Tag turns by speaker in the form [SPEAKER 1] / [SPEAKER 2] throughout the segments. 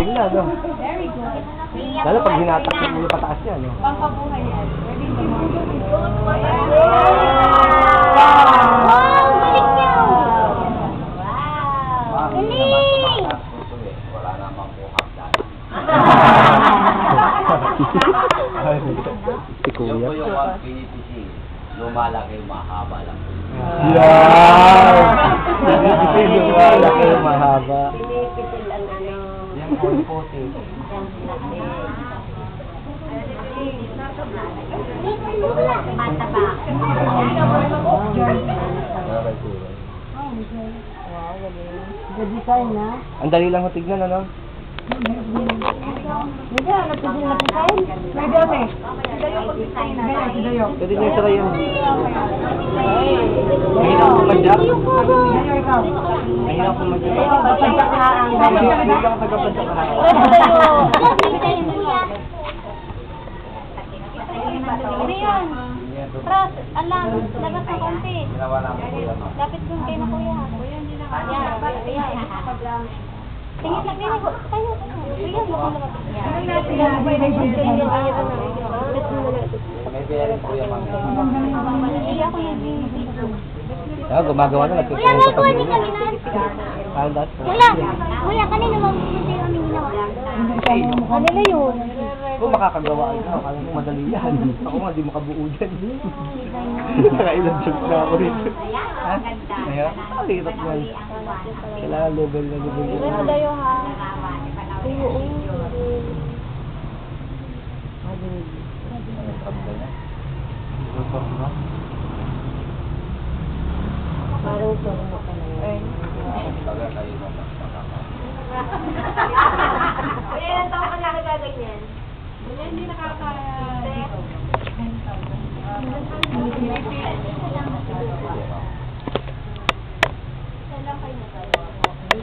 [SPEAKER 1] Tingnan, no?
[SPEAKER 2] Very good.
[SPEAKER 1] Lalo pag hinatak mo yung pataas niya, no?
[SPEAKER 2] Pampabuhay yan. Very good.
[SPEAKER 3] Wow! Galing niyo! Wow! Galing!
[SPEAKER 4] Wala namang buhak dyan.
[SPEAKER 1] Si
[SPEAKER 4] Yung
[SPEAKER 1] Kuya.
[SPEAKER 4] po yung mga pinipisi, lumalaki, mahaba lang.
[SPEAKER 1] Yan! Lumalaki, mahaba.
[SPEAKER 3] Pinipitil ang ano.
[SPEAKER 1] Yan po yung puti.
[SPEAKER 3] Mataba.
[SPEAKER 2] The-design na.
[SPEAKER 1] Ang dali lang ho tignan, ano?
[SPEAKER 2] Hindi, nagpagin na design. Pwede ako eh. Sidayo.
[SPEAKER 1] Pwede niyo saray yun. Mahirap pumadyak.
[SPEAKER 2] Sidayo ikaw.
[SPEAKER 1] Mahirap pumadyak.
[SPEAKER 2] Papadyak na ang
[SPEAKER 1] Hindi lang tagapadyak ka na.
[SPEAKER 3] Ano yan? Pras, alam, labas ng konti.
[SPEAKER 4] Ginawa namin po yan.
[SPEAKER 3] Lapit kong kayo na kuya. Ayan. Tingin lang din ako. Tayo. Kuya, mukhang lumapit.
[SPEAKER 4] May bearing po yung mga.
[SPEAKER 3] Iya ko nag-video.
[SPEAKER 1] Ah, gumagawa na.
[SPEAKER 3] Kuya, may kuha din kami na. Kuya, kanina mabuti kami ginawa. Kanila yun.
[SPEAKER 1] Kung makakagawa ka, akala mo madali yan. Ako nga, di makabuo dyan. Nakailang jokes na ako rito. Ha? Mahirap? Mahirap yan. Kailangan level na level.
[SPEAKER 3] Tayo ha.
[SPEAKER 2] Parang turno ka na yun.
[SPEAKER 4] Taga kayo na mas makakapag.
[SPEAKER 3] Kuya, ilan taon ka nakagaganyan?
[SPEAKER 2] Hindi nakaka...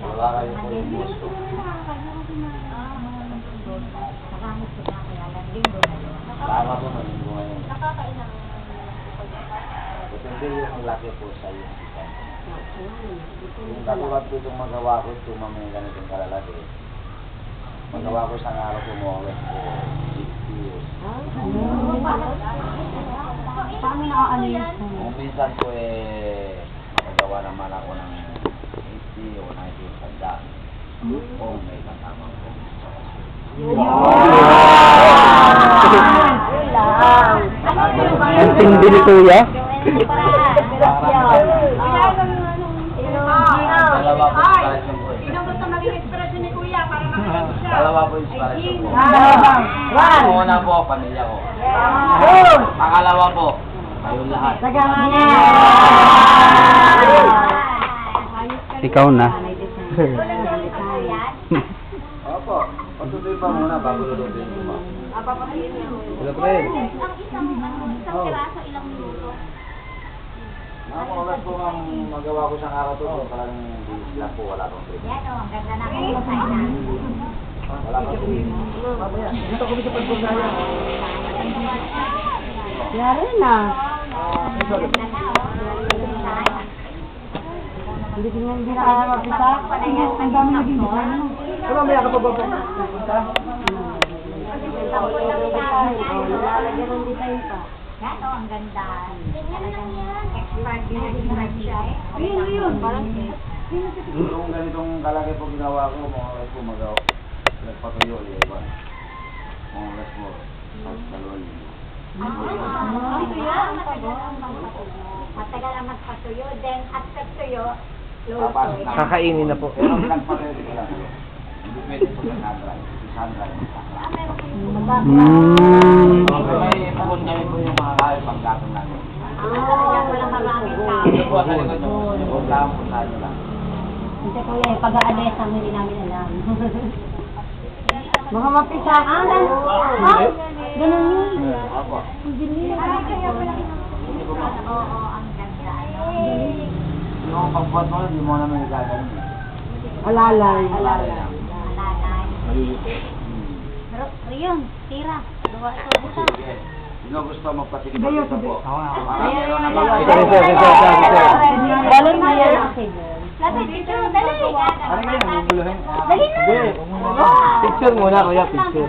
[SPEAKER 4] Wala kayo po yung gusto. Tama po na linggo ngayon. Depende yung laki po sa iyo. Yung katulad po itong magawa ko, ito mamaya ganitong kalalaki. Magawa ko isang araw po mo ulit po 60 years.
[SPEAKER 2] Paano nakaano yun?
[SPEAKER 4] Kung minsan po magagawa naman ako ng 80 o 90 sandaan. O may kasama po.
[SPEAKER 1] Ang tindi ni Kuya.
[SPEAKER 4] Dalawa po inspiration po.
[SPEAKER 2] Sino gusto maging inspiration ni Kuya para makilala siya?
[SPEAKER 4] Dalawa po inspiration po.
[SPEAKER 2] One.
[SPEAKER 4] Una po, pamilya ko. Pangalawa po, kayong lahat.
[SPEAKER 1] Ikaw na.
[SPEAKER 4] Opo, patuloy pa muna bago lulutin ko ma.
[SPEAKER 1] Wala pa rin.
[SPEAKER 3] Ang isang piraso, ilang minuto?
[SPEAKER 4] Mga oras po ang magawa ko sa araw to, parang bilis lang po, wala pang trip.
[SPEAKER 3] Yan o, ang ganda ng design na.
[SPEAKER 4] Wala pang trip.
[SPEAKER 1] Dito kami sa pagpagaya.
[SPEAKER 2] Yari na. Hindi ko hindi na kaya mapisa. Ang dami naging design mo.
[SPEAKER 1] Ano, may ka pa ba pupunta?
[SPEAKER 2] Lalagyan ng design pa.
[SPEAKER 3] Yan o, ang ganda. Ganyan lang yan. Expert siya.
[SPEAKER 2] Ayun, yun. Parang
[SPEAKER 4] Yung ganitong kalaki po ginawa ko, mga oras po magawa. Nagpatuyo, iba. Mga oras po, dalawang linggo.
[SPEAKER 3] Matagal ang magpatuyo. Then, after tuyo,
[SPEAKER 4] Papasok na.
[SPEAKER 1] Kakainin na po.
[SPEAKER 4] Pero pinagpatuyo ko lang. Hindi pwede po sa sunrise. Sa sunrise. May ipon kami po yung mga kahit panggatong namin.
[SPEAKER 3] walang maraming tao.
[SPEAKER 4] Ito po sa likod nyo. Huwag lang po tayo lang.
[SPEAKER 3] Hindi kuya, pag-aalis ang hindi namin alam.
[SPEAKER 2] mga mapisa.
[SPEAKER 3] Ganun yun.
[SPEAKER 4] Opo.
[SPEAKER 3] Hindi
[SPEAKER 4] Hindi po ma.
[SPEAKER 3] Oo, ang ganda.
[SPEAKER 4] Yung pagbuhat mo, hindi mo naman gagawin.
[SPEAKER 2] Alalay.
[SPEAKER 3] Alalay.
[SPEAKER 4] Malilito.
[SPEAKER 3] Pero, yun, tira. Gawa ito.
[SPEAKER 4] Sige. Sino gusto magpatikip dito po?
[SPEAKER 1] Ako nga.
[SPEAKER 4] Para meron na
[SPEAKER 1] Sige, sige, sige, sige.
[SPEAKER 2] Balon na yan.
[SPEAKER 3] Lapit, ito, dali.
[SPEAKER 1] Ano kayo, nabubuluhin?
[SPEAKER 3] Dali na!
[SPEAKER 1] Hindi. Picture muna, kuya, picture.